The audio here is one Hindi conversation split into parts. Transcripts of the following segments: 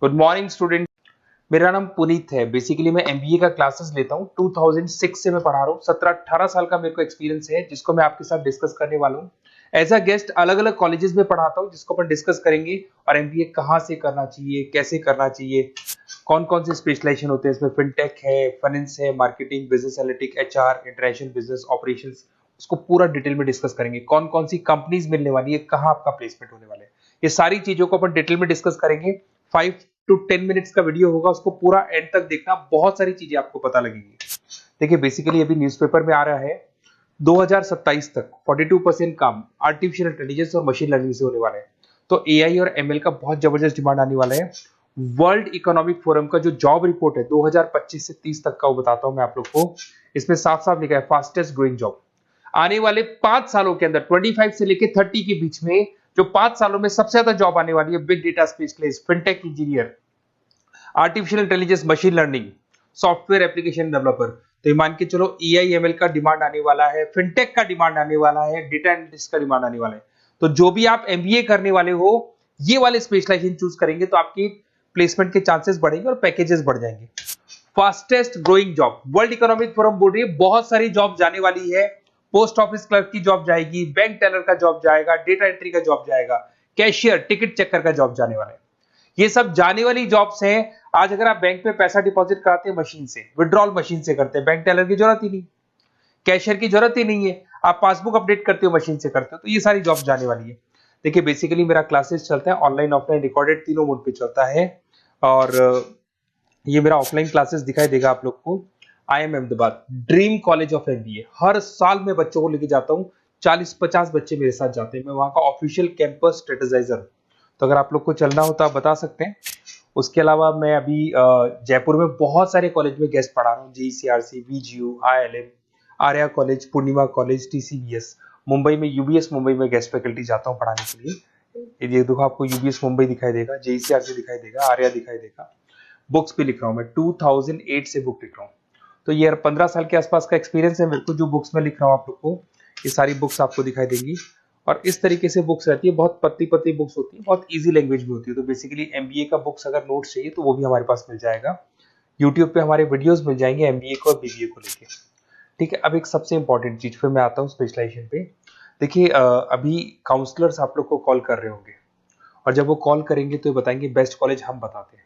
Good morning student. मेरा नाम पुनीत है। बेसिकली मैं एमबीए का क्लासेस लेता हूँ। 2006 से मैं पढ़ा रहा हूँ। 17-18 साल का मेरे को एक्सपीरियंस है, जिसको मैं आपके साथ डिस्कस करने वाला हूँ। एज अ गेस्ट अलग अलग कॉलेजेस में पढ़ाता हूँ, जिसको अपन डिस्कस करेंगे। और एमबीए कहाँ से करना चाहिए, कैसे करना चाहिए, कौन कौन से स्पेशलाइजेशन होते हैं इसमें। फिनटेक है, फाइनेंस है, marketing, business analytic, HR, international business operations, उसको पूरा डिटेल में डिस्कस करेंगे। कौन कौन सी कंपनीज मिलने वाली है, कहाँ आपका प्लेसमेंट होने वाला है, ये सारी चीजों को अपन डिटेल में डिस्कस करेंगे। 5 to 10 मिनट्स का वीडियो होगा, उसको पूरा एंड तक देखना। बहुत सारी चीजें आपको पता लगेंगी। देखिए, बेसिकली अभी न्यूज़पेपर में आ रहा है 2027 तक 42% काम आर्टिफिशियल इंटेलिजेंस और मशीन लर्निंग से होने वाला है। तो एआई और एमएल का बहुत जबरदस्त डिमांड आने वाला है। वर्ल्ड इकोनॉमिक फोरम का जो जॉब रिपोर्ट है 2025 से 30 तक का, वो बताता हूं मैं आप लोग को। इसमें साफ साफ लिखा है फास्टेस्ट ग्रोइंग जॉब। आने वाले 5 सालों के अंदर 25 से लेकर 30 के बीच में जो 5 सालों में सबसे ज्यादा जॉब आने वाली है, big data specialist, fintech engineer, artificial intelligence, machine learning, software application developer. तो ये मान के चलो एआई एमएल का डिमांड आने वाला है, फिनटेक का डिमांड आने वाला है, डेटा एनालिटिक्स का डिमांड आने वाला है। तो जो भी आप एमबीए करने वाले हो, ये वाले स्पेशलाइजेशन चूज करेंगे तो आपकी प्लेसमेंट के चांसेस बढ़ेंगे और पैकेजेस बढ़ जाएंगे। Fastest growing job, world economic forum बोल रही है बहुत सारी जॉब जाने वाली है। पोस्ट ऑफिस क्लर्क की जॉब जाएगी, बैंक टेलर का जॉब जाएगा, डेटा एंट्री का जॉब जाएगा, कैशियर, टिकट चेकर का जॉब जाने वाला है। ये सब जाने वाली जॉब्स हैं। आज अगर आप बैंक में पैसा डिपॉजिट कराते हैं मशीन से, विड्रॉल मशीन से करते हैं, बैंक टेलर की जरूरत ही नहीं, कैशियर की जरूरत ही नहीं है। आप पासबुक अपडेट करते हो मशीन से करते हो। तो ये सारी जॉब जाने वाली है। देखिए, बेसिकली मेरा क्लासेस चलता है ऑनलाइन ऑफलाइन रिकॉर्डेड, तीनों मोड पे चलता है। और ये मेरा ऑफलाइन क्लासेस दिखाई देगा आप लोग को। IIM Ahmedabad, dream college of MBA. हर साल मैं बच्चों को लेके जाता हूँ। 40-50 बच्चे मेरे साथ जाते हैं। मैं वहाँ का ऑफिशियल कैंपस स्ट्रेटेजाइजर। तो अगर आप लोग को चलना हो तो आप बता सकते हैं। उसके अलावा मैं अभी जयपुर में बहुत सारे कॉलेज में गेस्ट पढ़ा रहा हूँ। जीसीआरसी, वीजीयू, IIM, आर्या कॉलेज, पूर्णिमा कॉलेज, TCBS। मुंबई में यूबीएस मुंबई में गेस्ट फैकल्टी जाता हूँ पढ़ाने के लिए। ये देखो, आपको यूबीएस मुंबई दिखाई देगा, JCRC दिखाई देगा, आर्या दिखाई देगा। बुक्स भी लिख रहा हूँ मैं, 2008 से बुक लिख रहा हूँ। तो ये 15 साल के आसपास का एक्सपीरियंस है मेरे को। जो बुक्स में लिख रहा हूँ आप लोग को, ये सारी बुक्स आपको दिखाई देंगी। और इस तरीके से बुक्स रहती है, बहुत पतली पतली बुक्स होती है, बहुत इजी लैंग्वेज में होती है। तो बेसिकली एमबीए का बुक्स अगर नोट्स चाहिए तो वो भी हमारे पास मिल जाएगा। यूट्यूब पे हमारे वीडियोस मिल जाएंगे एमबीए को और बीबीए को लेके। ठीक है, अब एक सबसे इंपॉर्टेंट चीज, फिर मैं आता हूँ स्पेशलाइजेशन पे। देखिए, अभी काउंसलर्स आप लोग को कॉल कर रहे होंगे, और जब वो कॉल करेंगे तो ये बताएंगे बेस्ट कॉलेज हम बताते हैं।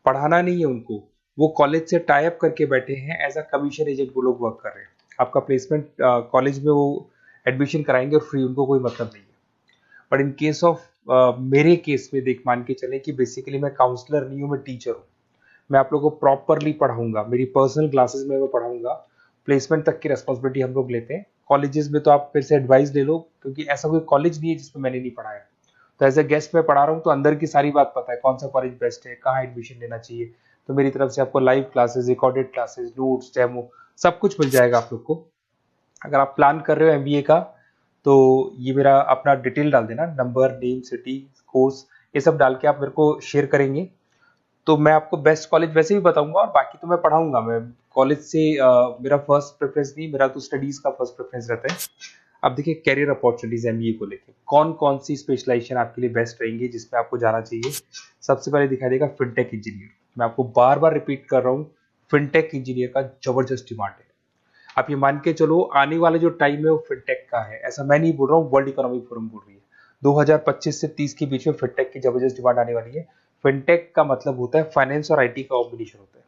पढ़ाना नहीं है उनको, वो कॉलेज से टाई अप करके बैठे हैं। एज अ कमीशन एजेंट वो लोग वर्क कर रहे हैं। आपका प्लेसमेंट कॉलेज में वो एडमिशन कराएंगे और फ्री, उनको कोई मतलब नहीं है। बट इन केस ऑफ मेरे केस में देख, मान के चले कि बेसिकली मैं काउंसलर नहीं हूँ, मैं टीचर हूँ। मैं आप लोगों को प्रॉपरली पढ़ाऊंगा, मेरी पर्सनल क्लासेस में मैं पढ़ाऊंगा। प्लेसमेंट तक की रेस्पॉन्सिबिलिटी हम लोग लेते हैं। कॉलेजेस में तो आप फिर से एडवाइस ले लो, क्योंकि ऐसा कोई कॉलेज नहीं है जिसमें मैंने नहीं पढ़ाया। तो एज ए गेस्ट मैं पढ़ा रहा हूँ, तो अंदर की सारी बात पता है, कौन सा कॉलेज बेस्ट है, कहाँ एडमिशन लेना चाहिए। तो मेरी तरफ से आपको live classes, recorded classes, notes, demo, सब कुछ मिल जाएगा आप लोग को। अगर आप प्लान कर रहे हो एमबीए का, तो ये मेरा अपना डिटेल डाल देना, नंबर, नेम, सिटी, कोर्स, ये सब डाल के आप मेरे को शेयर करेंगे। तो मैं आपको बेस्ट कॉलेज वैसे भी बताऊंगा, और बाकी तो मैं पढ़ाऊंगा। मैं कॉलेज से मेरा फर्स्ट प्रेफरेंस नहीं, मेरा तो स्टडीज का फर्स्ट प्रेफरेंस रहता है। अब देखिए, कैरियर अपॉर्चुनिटीज एमबीए को लेके कौन कौन सी स्पेशलाइजेशन आपके लिए बेस्ट रहेंगी, जिसमें आपको जाना चाहिए। सबसे पहले दिखाई देगा फिनटेक इंजीनियर। मैं आपको बार बार रिपीट कर रहा हूँ, फिनटेक इंजीनियर का जबरदस्त डिमांड है। आप ये मान के चलो, आने वाला जो टाइम है वो फिनटेक का है। ऐसा मैं नहीं बोल रहा हूँ, वर्ल्ड इकोनॉमिक फोरम बोल रही है। 2025 से 30 के बीच में फिनटेक की जबरदस्त डिमांड आने वाली है। फिनटेक का मतलब होता है फाइनेंस और आईटी का कॉम्बिनेशन होता है।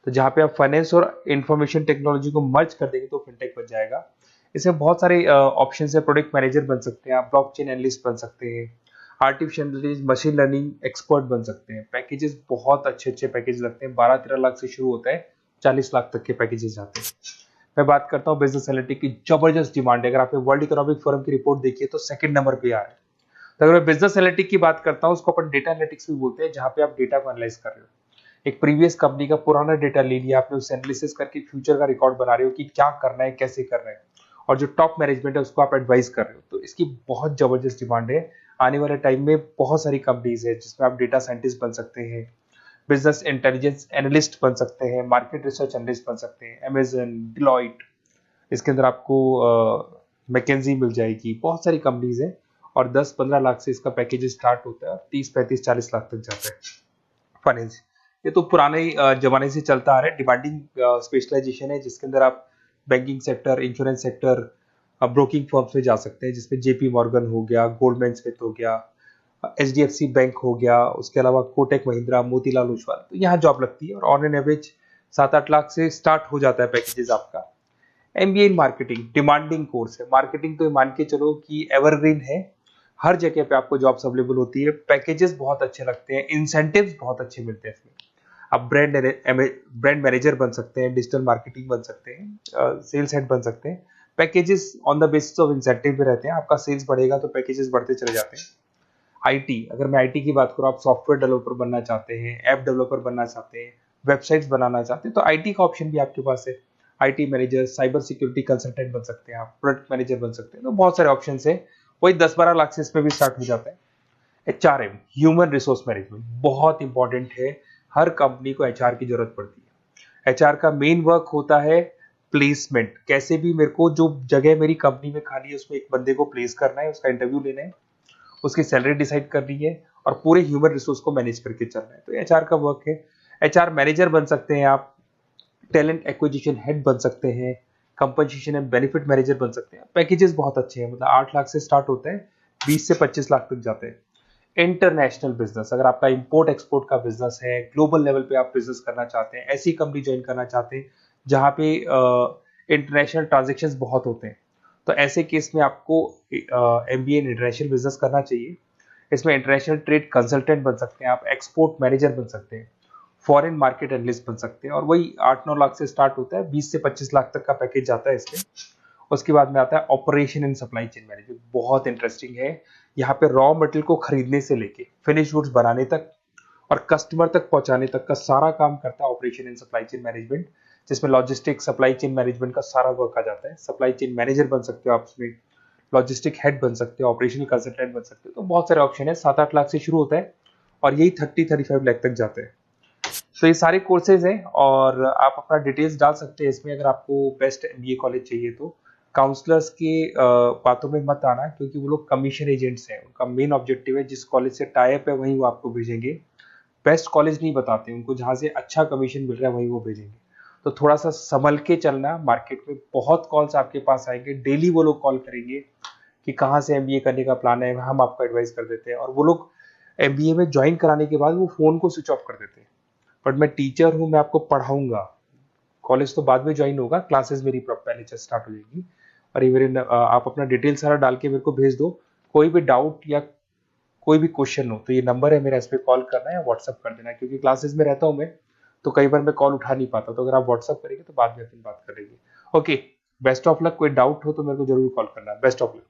तो जहां पे आप फाइनेंस और इंफॉर्मेशन टेक्नोलॉजी को मर्ज कर देंगे तो फिनटेक बन जाएगा। इसमें बहुत सारे ऑप्शन है। प्रोडक्ट मैनेजर बन सकते हैं आप, ब्लॉकचेन एनालिस्ट बन सकते हैं, artificial intelligence, machine learning expert बन सकते हैं। पैकेजेस बहुत अच्छे अच्छे पैकेज लगते हैं, 12-13 लाख से शुरू होता है, 40 लाख तक के पैकेजेस जाते हैं। मैं बात करता हूँ बिजनेस एनालिटिक्स की, जबरदस्त डिमांड है। अगर आपने वर्ल्ड इकोनॉमिक फोरम की रिपोर्ट देखी है तो सेकंड नंबर पे आ रहा है। तो अगर मैं बिजनेस एनालिटिक्स की बात करता हूँ, उसको अपन डेटा एनालिटिक्स भी बोलते हैं, जहां पे आप डेटा को एनालाइज कर रहे हो। एक प्रीवियस कंपनी का पुराना डेटा ले लिया आपने, उसे एनालिसिस करके फ्यूचर का रिकॉर्ड बना रहे हो कि क्या करना है, कैसे करना है, और जो टॉप मैनेजमेंट है उसको आप एडवाइस कर रहे हो। तो इसकी बहुत जबरदस्त डिमांड है। आने वाले टाइम में बहुत सारी कंपनीज है जिसमें आप डेटा साइंटिस्ट बन सकते हैं, बिजनेस इंटेलिजेंस एनालिस्ट बन सकते हैं, मार्केट रिसर्च एनालिस्ट बन सकते हैं, अमेजन, डिलॉइट, इसके अंदर आपको मैकेंजी मिल जाएगी। बहुत सारी कंपनीज है, और 10-15 लाख से इसका पैकेज स्टार्ट होता है, 30-35-40 लाख तक जाता है। फाइनेंस, ये तो पुराने जमाने से चलता आ रहा है। डिमांडिंग स्पेशलाइजेशन है जिसके अंदर आप banking sector, insurance sector, broking firms में जा सकते हैं, जिसमें जेपी मॉर्गन हो गया, गोल्डमैन स्मिथ हो गया, एचडीएफसी बैंक हो गया, उसके अलावा कोटक महिंद्रा, मोतीलाल ओसवाल, तो यहाँ जॉब लगती है और ऑन एन एवरेज 7-8 लाख से स्टार्ट हो जाता है पैकेजेस आपका। MBA in marketing demanding course है। मार्केटिंग तो मान के चलो कि एवरग्रीन है, हर जगह पे आपको जॉब्स अवेलेबल होती है, पैकेजेस बहुत अच्छे लगते हैं, इंसेंटिव्स बहुत अच्छे मिलते हैं इसमें। आप ब्रांड मैनेजर बन सकते हैं, डिजिटल मार्केटिंग बन सकते हैं, सेल्स हेड बन सकते हैं। Packages on the basis of incentive पे रहते हैं, आपका सेल्स बढ़ेगा तो पैकेजेस बढ़ते चले जाते हैं। आईटी, अगर मैं आईटी की बात करूँ, आप सॉफ्टवेयर डेवलपर बनना चाहते हैं, ऐप डेवलपर बनना चाहते हैं, वेबसाइट्स बनाना चाहते हैं, तो आईटी का ऑप्शन भी आपके पास है। IT manager, cyber security consultant बन सकते हैं आप, प्रोडक्ट मैनेजर बन सकते हैं, तो बहुत सारे ऑप्शन है। वही 10-12 लाख से इसमें भी स्टार्ट हो जाता है। एचआरएम, ह्यूमन रिसोर्स मैनेजमेंट, बहुत इंपॉर्टेंट है। हर कंपनी को एचआर की जरूरत पड़ती है। एचआर का मेन वर्क होता है प्लेसमेंट, कैसे भी मेरे को जो जगह मेरी कंपनी में खाली है उसमें एक बंदे को प्लेस करना है, उसका इंटरव्यू लेना है, उसकी सैलरी डिसाइड करनी है और पूरे ह्यूमन रिसोर्स को मैनेज करके चलना है, तो एचआर का वर्क है। एचआर मैनेजर बन सकते हैं आप, टैलेंट एक्विजिशन हेड बन सकते हैं, कंपनसेशन एंड बेनिफिट मैनेजर बन सकते हैं। पैकेजेस बहुत अच्छे हैं, मतलब 8 लाख से स्टार्ट होते हैं, 20 से 25 लाख तक जाते हैं। इंटरनेशनल बिजनेस, अगर आपका इंपोर्ट एक्सपोर्ट का बिजनेस है, ग्लोबल लेवल पे आप बिजनेस करना चाहते हैं, ऐसी कंपनी ज्वाइन करना चाहते हैं जहां पे इंटरनेशनल ट्रांजेक्शन्स बहुत होते हैं, तो ऐसे केस में आपको एमबीए इन इंटरनेशनल बिजनेस करना चाहिए। इसमें इंटरनेशनल ट्रेड कंसल्टेंट बन सकते हैं आप, एक्सपोर्ट मैनेजर बन सकते हैं, फॉरेन मार्केट एनालिस्ट बन सकते हैं, और वही 8-9 लाख से स्टार्ट होता है, 20 से 25 लाख तक का पैकेज जाता है इसमें। उसके बाद में आता है operation and supply chain management, बहुत इंटरेस्टिंग है। यहाँ पे रॉ मटेरियल को खरीदने से लेके फिनिश गुड्स बनाने तक और कस्टमर तक पहुंचाने तक का सारा काम करता है operation and supply chain management, जिसमें लॉजिस्टिक सप्लाई चेन मैनेजमेंट का सारा वर्क आ जाता है। सप्लाई चेन मैनेजर बन सकते हो आप इसमें, लॉजिस्टिक हेड बन सकते हो, ऑपरेशनल कंसल्टेंट बन सकते हो, तो बहुत सारे ऑप्शन है। 7-8 लाख से शुरू होता है और यही 30-35 लाख तक जाते हैं। तो ये सारे कोर्सेज हैं और आप अपना डिटेल्स डाल सकते हैं इसमें। अगर आपको बेस्ट एमबीए कॉलेज चाहिए तो काउंसलर्स के बातों में मत आना, क्योंकि वो लोग कमीशन एजेंट्स हैं। उनका मेन ऑब्जेक्टिव है जिस कॉलेज से टाई अप है वहीं वो आपको भेजेंगे, बेस्ट कॉलेज नहीं बताते उनको, जहाँ से अच्छा कमीशन मिल रहा है वहीं वो भेजेंगे। तो थोड़ा सा संभल के चलना, मार्केट में बहुत कॉल्स आपके पास आएंगे, डेली वो लोग कॉल करेंगे कि कहाँ से एमबीए करने का प्लान है, हम आपको एडवाइस कर देते हैं, और वो लोग एमबीए में ज्वाइन कराने के बाद वो फोन को स्विच ऑफ कर देते हैं। बट मैं टीचर हूँ, मैं आपको पढ़ाऊंगा, कॉलेज तो बाद में ज्वाइन होगा, क्लासेस मेरी पहले से स्टार्ट हो जाएगी। और ये मेरे आप अपना डिटेल सारा डाल के मेरे को भेज दो। कोई भी डाउट या कोई भी क्वेश्चन हो तो ये नंबर है मेरा, इस पर कॉल करना है या व्हाट्सअप कर देना है, क्योंकि क्लासेस में रहता हूँ मैं, तो कई बार मैं कॉल उठा नहीं पाता, तो अगर आप व्हाट्सअप करेंगे तो बाद में अपन बात करेंगे। Okay, best of luck. कोई डाउट हो तो मेरे को जरूर कॉल करना। Best of luck.